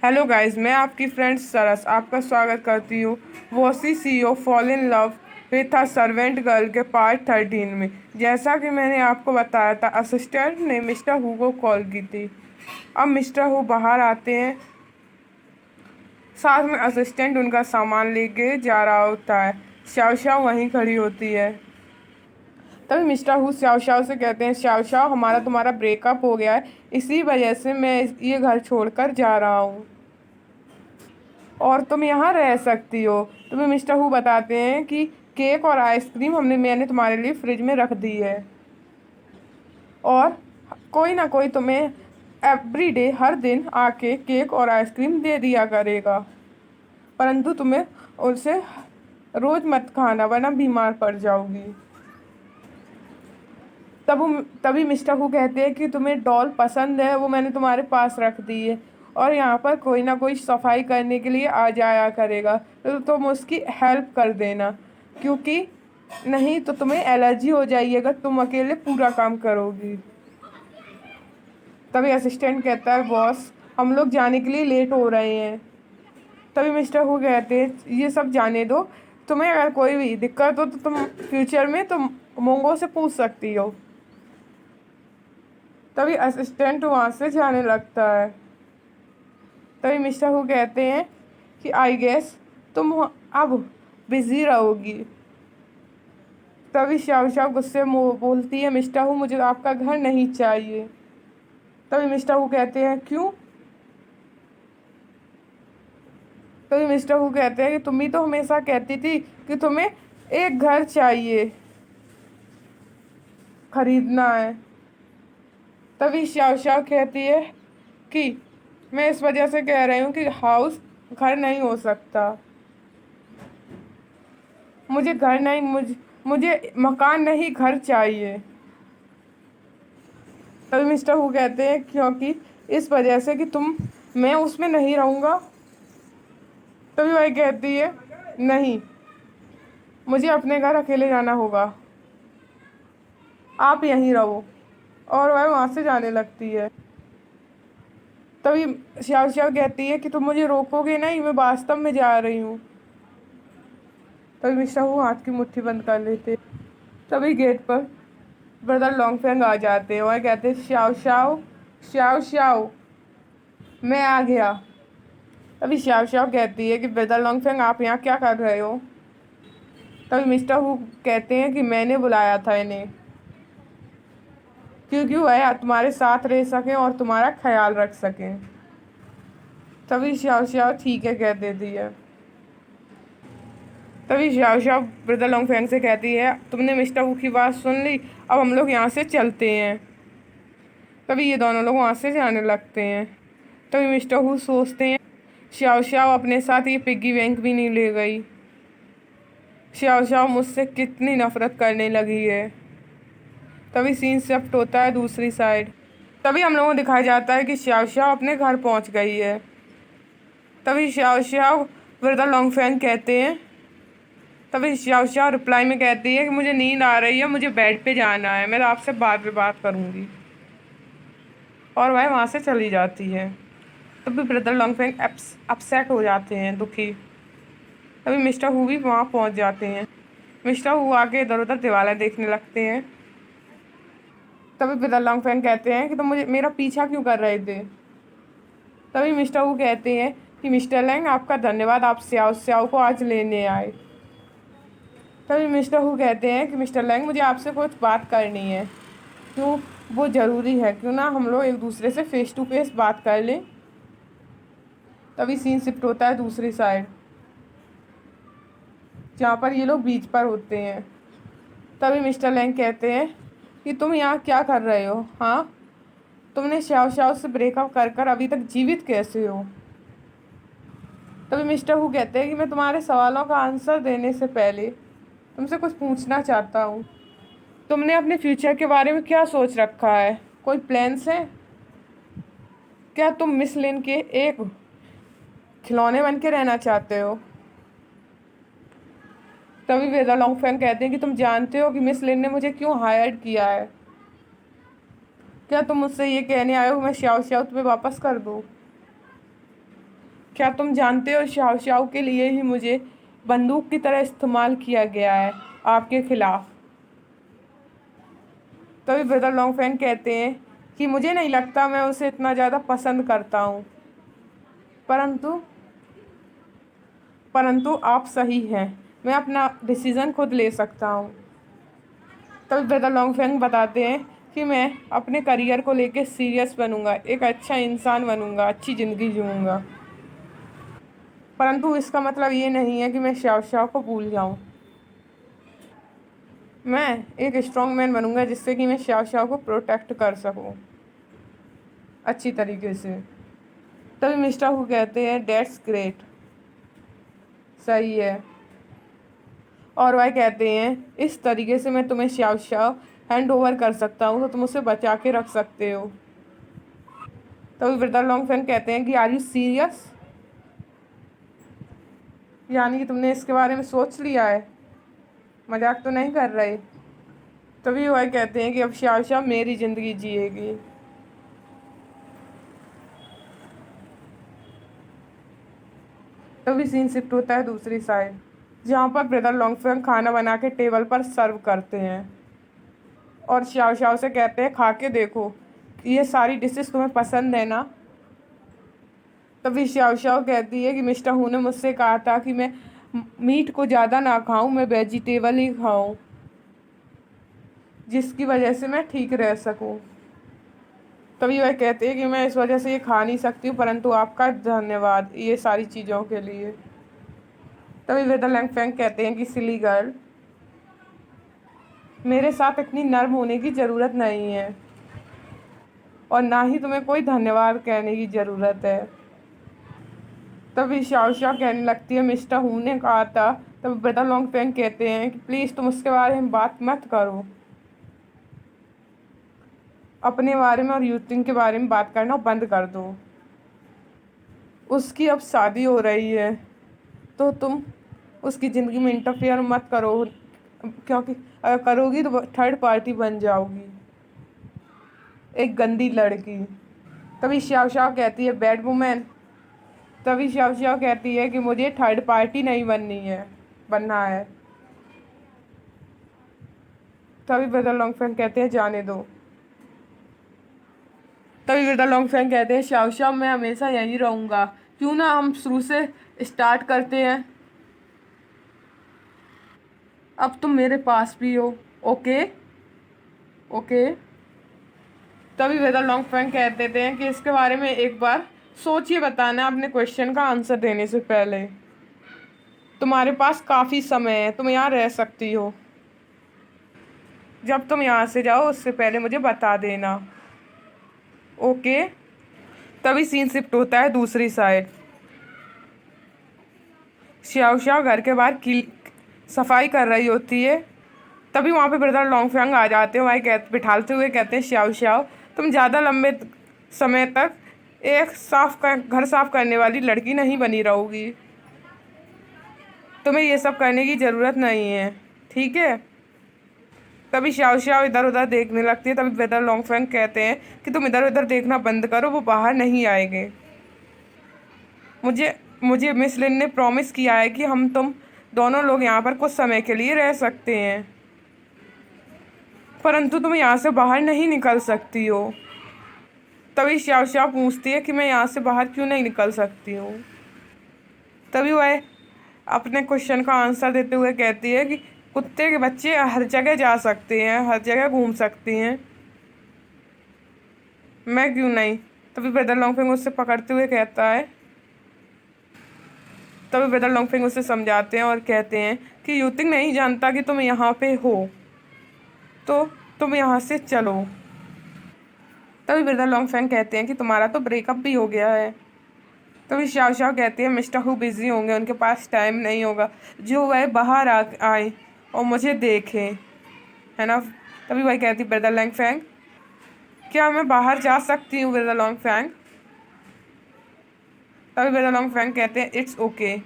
Hello guys, मैं आपकी friend सरस आपका स्वागत करती हूँ वॉसी CEO fall in love with a servant girl के पार्ट 13 में। जैसा कि मैंने आपको बताया था, असिस्टेंट ने मिस्टर हु को कॉल की थी। अब मिस्टर हु बाहर आते हैं, साथ में असिस्टेंट उनका सामान लेके जा रहा होता है। श्याओ श्याओ वहीं खड़ी होती है। तभी मिस्टर हु श्याओ श्याओ से कहते हैं, श्याओ श्याओ हमारा तुम्हारा ब्रेकअप हो गया है, इसी वजह से मैं ये घर छोड़कर जा रहा हूँ और तुम यहाँ रह सकती हो। तुम्हें मिस्टर हु बताते हैं कि केक और आइसक्रीम मैंने तुम्हारे लिए फ्रिज में रख दी है और कोई ना कोई तुम्हें एवरीडे हर दिन आके केक और आइसक्रीम दे दिया करेगा, परंतु तुम्हें उसे रोज मत खाना वरना बीमार पड़ जाओगी। तभी मिस्टर हु कहते हैं कि तुम्हें डॉल पसंद है, वो मैंने तुम्हारे पास रख दी है और यहाँ पर कोई ना कोई सफाई करने के लिए आ जाया करेगा, तो तुम उसकी हेल्प कर देना, क्योंकि नहीं तो तुम्हें एलर्जी हो जाएगी अगर तुम अकेले पूरा काम करोगी। तभी असिस्टेंट कहता है, बॉस हम लोग जाने के लिए लेट हो रहे हैं। तभी मिस्टर हु कहते हैं, ये सब जाने दो, तुम्हें अगर कोई भी दिक्कत हो तो तुम फ्यूचर में तुम मोंगो से पूछ सकती हो। तभी असिस्टेंट वहाँ से जाने लगता है। तभी मिस्टर हु कहते हैं कि आई गेस तुम अब बिजी रहोगी। तभी श्याओ श्याओ गुस्से में बोलती है, मिस्टर हु मुझे आपका घर नहीं चाहिए। तभी मिस्टर हु कहते हैं, क्यों? तभी मिस्टर हु कहते हैं कि तुम ही तो हमेशा कहती थी कि तुम्हें एक घर चाहिए, खरीदना है। तभी श्याओ श्याओ कहती है कि मैं इस वजह से कह रही हूँ कि हाउस घर नहीं हो सकता, मुझे घर नहीं, मुझे मकान नहीं घर चाहिए। तभी मिस्टर हु कहते हैं, क्योंकि इस वजह से कि मैं उसमें नहीं रहूँगा। तभी वह कहती है, नहीं, मुझे अपने घर अकेले जाना होगा, आप यहीं रहो, और वह वहाँ से जाने लगती है। तभी श्याओ श्याओ कहती है कि तुम मुझे रोकोगे नहीं, मैं वास्तव में जा रही हूँ। तभी मिस्टर हु हाथ की मुट्ठी बंद कर लेते। तभी गेट पर ब्रदर लॉन्गफेंग आ जाते हैं और कहते हैं, श्याओ श्याओ श्याओ श्याओ मैं आ गया। तभी श्याओ श्याओ कहती है कि ब्रदर लॉन्गफेंग आप यहाँ क्या कर रहे हो? तभी मिस्टर हु कहते हैं कि मैंने बुलाया था इन्हें क्योंकि वह तुम्हारे साथ रह सकें और तुम्हारा ख्याल रख सकें। तभी श्याओ श्याओ ठीक है कह देती है। तभी श्याओ श्याओ ब्रदर लॉन्गफेंग से कहती है, तुमने मिस्टर हु की बात सुन ली, अब हम लोग यहाँ से चलते हैं। तभी ये दोनों लोग वहाँ से जाने लगते हैं। तभी मिस्टर हु सोचते हैं, श्याओ श्याओ अपने साथ ये पिग्गी बैंक भी नहीं ले गई, श्याओ श्याओ मुझसे कितनी नफरत करने लगी है। तभी सीन शिफ्ट होता है दूसरी साइड। तभी हम लोगों को दिखाया जाता है कि श्याओ श्याओ अपने घर पहुंच गई है। तभी श्याओ श्याओ ब्रदर लॉन्गफेंग कहते हैं, तभी श्याओ श्याओ रिप्लाई में कहती है कि मुझे नींद आ रही है, मुझे बेड पे जाना है, मैं आपसे बाद में बात करूँगी, और वह वहाँ से चली जाती है। तभी ब्रदर लॉन्गफेंग अपसेट हो जाते हैं, दुखी। तभी मिस्टर हु भी वहाँ पहुँच जाते हैं। मिस्टर हु आके इधर उधर दीवारें देखने लगते हैं। तभी ब्रदर लॉन्गफेंग कहते हैं कि तुम मुझे मेरा पीछा क्यों कर रहे थे? तभी मिस्टर हु कहते हैं कि मिस्टर लैंग आपका धन्यवाद, आप श्याओ श्याओ को आज लेने आए। तभी मिस्टर हु कहते हैं कि मिस्टर लैंग मुझे आपसे कुछ बात करनी है। क्यों? वो ज़रूरी है, क्यों ना हम लोग एक दूसरे से फेस टू फेस बात कर लें। तभी सीन शिफ्ट होता है दूसरी साइड, जहाँ पर ये लोग बीच पर होते हैं। तभी मिस्टर लैंग कहते हैं कि तुम यहाँ क्या कर रहे हो? हाँ, तुमने श्याओ श्याओ से ब्रेकअप कर अभी तक जीवित कैसे हो? तभी मिस्टर हु कहते हैं कि मैं तुम्हारे सवालों का आंसर देने से पहले तुमसे कुछ पूछना चाहता हूँ। तुमने अपने फ्यूचर के बारे में क्या सोच रखा है? कोई प्लान्स हैं? क्या तुम मिस लिन के एक खिलौने बन के रहना चाहते हो? तभी वेदा लॉन्गफेंग कहते हैं कि तुम जानते हो कि मिस लिन ने मुझे क्यों हायर किया है? क्या तुम मुझसे ये कहने आए हो मैं श्याओ श्याओ तुम्हें वापस कर दूँ? क्या तुम जानते हो शाओ शाओ के लिए ही मुझे बंदूक की तरह इस्तेमाल किया गया है आपके खिलाफ। तभी ब्रदर लॉन्गफैंग कहते हैं कि मुझे नहीं लगता मैं उसे इतना ज़्यादा पसंद करता हूँ, परंतु परंतु आप सही हैं, मैं अपना डिसीज़न खुद ले सकता हूँ। तभी ब्रदर लॉन्गफैंग बताते हैं कि मैं अपने करियर को लेके सीरियस बनूंगा, एक अच्छा इंसान बनूंगा, अच्छी ज़िंदगी जीऊँगा। परंतु इसका मतलब ये नहीं है कि मैं शाओ शाओ को भूल जाऊँ। मैं एक स्ट्रॉन्ग मैन बनूंगा जिससे कि मैं शाओ शाओ को प्रोटेक्ट कर सकूँ अच्छी तरीके से। तभी मिस्टर हु कहते हैं डेट्स ग्रेट, सही है। और वह कहते हैं इस तरीके से मैं तुम्हें शाओ शाओ हैंड ओवर कर सकता हूँ तो तुम उसे बचा के रख सकते हो। तभी ब्रदर लॉन्गफैंग कहते हैं कि आर यू सीरियस, यानी कि तुमने इसके बारे में सोच लिया है, मजाक तो नहीं कर रहे। तभी वह कहते हैं कि अब शाओ शाओ मेरी ज़िंदगी जिएगी। तभी सीन शिफ्ट होता है दूसरी साइड, जहाँ पर ब्रदर लॉन्गफैंग खाना बना के टेबल पर सर्व करते हैं और शाओ शाओ से कहते हैं खा के देखो कि ये सारी डिशेस तुम्हें पसंद है ना। तभी शाओ शाओ कहती है कि मिस्टर हू ने मुझसे कहा था कि मैं मीट को ज़्यादा ना खाऊं, मैं वेजिटेबल ही खाऊं, जिसकी वजह से मैं ठीक रह सकूं। तभी वह कहते हैं कि मैं इस वजह से ये खा नहीं सकती हूँ, परंतु आपका धन्यवाद ये सारी चीज़ों के लिए। तभी वेदर लैंगफैंग कहते हैं कि सिली गर्ल, मेरे साथ इतनी नर्म होने की ज़रूरत नहीं है और ना ही तुम्हें कोई धन्यवाद कहने की ज़रूरत है। तभी शाओ शाओ कहने लगती है मिस्टर हू ने कहा था। तब ब्रदर लॉन्गफैंग कहते हैं कि प्लीज़ तुम उसके बारे में बात मत करो, अपने बारे में और यूथिंग के बारे में बात करना बंद कर दो। उसकी अब शादी हो रही है तो तुम उसकी ज़िंदगी में इंटरफेयर मत करो, क्योंकि अगर करोगी तो थर्ड पार्टी बन जाओगी, एक गंदी लड़की। तभी श्याओ श्याओ कहती है बैड वुमेन। तभी श्याओ श्याओ कहती है कि मुझे थर्ड पार्टी नहीं बनना है। तभी ब्रदर लॉन्गफैंग कहते हैं जाने दो। तभी ब्रदर लॉन्गफैंग कहते हैं श्याओ श्याओ मैं हमेशा यहीं रहूँगा, क्यों ना हम शुरू से स्टार्ट करते हैं, अब तुम मेरे पास भी हो। Okay okay. तभी वेदर लॉन्गफैंग कह देते हैं कि इसके बारे में एक बार सोचिए बताना अपने क्वेश्चन का आंसर देने से पहले, तुम्हारे पास काफ़ी समय है, तुम यहाँ रह सकती हो, जब तुम यहाँ से जाओ उससे पहले मुझे बता देना। ओके। तभी सीन शिफ्ट होता है दूसरी साइड, श्याओ श्याओ घर के बाहर की सफाई कर रही होती है। तभी वहाँ पे ब्रदर लॉन्गफैंग आ जाते हैं, वहाँ बिठाते हुए कहते हैं श्याओ श्याओ तुम ज़्यादा लंबे समय तक एक घर साफ करने वाली लड़की नहीं बनी रहोगी, तुम्हें ये सब करने की ज़रूरत नहीं है, ठीक है। तभी श्याओ श्याओ इधर उधर देखने लगती है। तभी ब्रदर लॉन्गफैंग कहते हैं कि तुम इधर उधर देखना बंद करो, वो बाहर नहीं आएंगे। मुझे मुझे मिस लिन ने प्रॉमिस किया है कि हम तुम दोनों लोग यहाँ पर कुछ समय के लिए रह सकते हैं, परंतु तुम यहाँ से बाहर नहीं निकल सकती हो। तभी श्याओ श्याओ पूछती है कि मैं यहाँ से बाहर क्यों नहीं निकल सकती हूँ। तभी वह अपने क्वेश्चन का आंसर देते हुए कहती है कि कुत्ते के बच्चे हर जगह जा सकते हैं, हर जगह घूम सकते हैं, मैं क्यों नहीं। तभी ब्रदर लॉन्गफिंग उससे पकड़ते हुए कहता है, तभी ब्रदर लॉन्गफिंग उसे समझाते हैं और कहते हैं कि यूतिंग नहीं जानता कि तुम यहाँ पे हो, तो तुम यहाँ से चलो। तभी ब्रदर लॉन्गफैंग कहते हैं कि तुम्हारा तो ब्रेकअप भी हो गया है। तभी शाओ शाओ कहते हैं मिस्टर हु बिज़ी होंगे, उनके पास टाइम नहीं होगा जो वह बाहर आए और मुझे देखे, है ना। तभी वही कहती ब्रदर लॉन्गफैंग क्या मैं बाहर जा सकती हूँ ब्रदर लॉन्गफैंग। तभी ब्रदर लॉन्गफैंग कहते हैं इट्स ओके।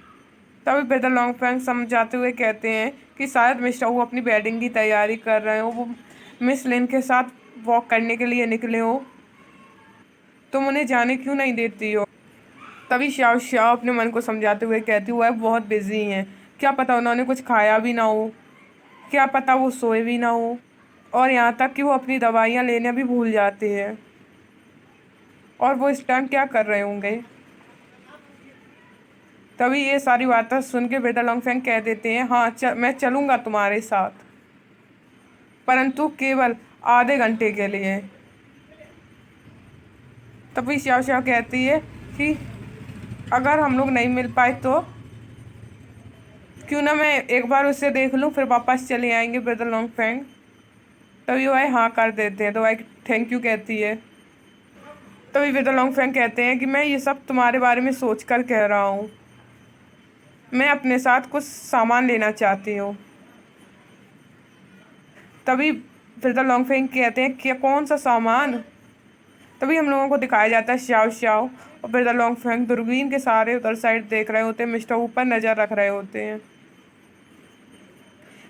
तभी ब्रदर लॉन्गफैंग समझाते हुए कहते हैं कि शायद मिस्टर हु अपनी वेडिंग की तैयारी कर रहे हो, वो मिस लिन के साथ वॉक करने के लिए निकले हो, तुम उन्हें जाने क्यों नहीं देती हो। तभी श्याओ श्याओ अपने मन को समझाते हुए कहती हुआ बहुत बिजी हैं, क्या पता उन्होंने कुछ खाया भी ना हो, क्या पता वो सोए भी ना हो, और यहाँ तक कि वो अपनी दवाइयाँ लेने भी भूल जाते हैं। और वो इस टाइम क्या कर रहे होंगे। तभी ये सारी बातें सुन के बेटा लॉन्गफेंग कह देते हैं, हाँ मैं चलूँगा तुम्हारे साथ, परंतु केवल आधे घंटे के लिए। तभी श्याओ श्याओ कहती है कि अगर हम लोग नहीं मिल पाए तो क्यों ना मैं एक बार उससे देख लूँ, फिर वापस चले आएंगे ब्रदर लॉन्गफेंग। तभी वो हाँ कर देते हैं, तो भाई थैंक यू कहती है। तभी ब्रदर लॉन्गफेंग कहते हैं कि मैं ये सब तुम्हारे बारे में सोच कर कह रहा हूँ, मैं अपने साथ कुछ सामान लेना चाहती हूँ। तभी ब्रदर लॉन्गफेंग कहते हैं क्या, कौन सा सामान। तभी हम लोगों को दिखाया जाता है श्याओ श्याओ और ब्रदर लॉन्गफेंग दूरबीन के सहारे उधर साइड देख रहे होते हैं, मिस्टर ऊपर नज़र रख रहे होते हैं।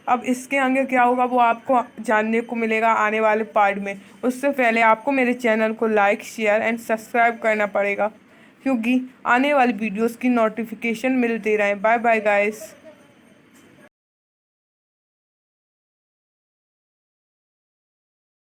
अब इसके आगे क्या होगा वो आपको जानने को मिलेगा आने वाले पार्ट में। उससे पहले आपको मेरे चैनल को लाइक शेयर एंड सब्सक्राइब करना पड़ेगा, क्योंकि आने वाली वीडियोस की नोटिफिकेशन मिलती रहे। Bye bye guys.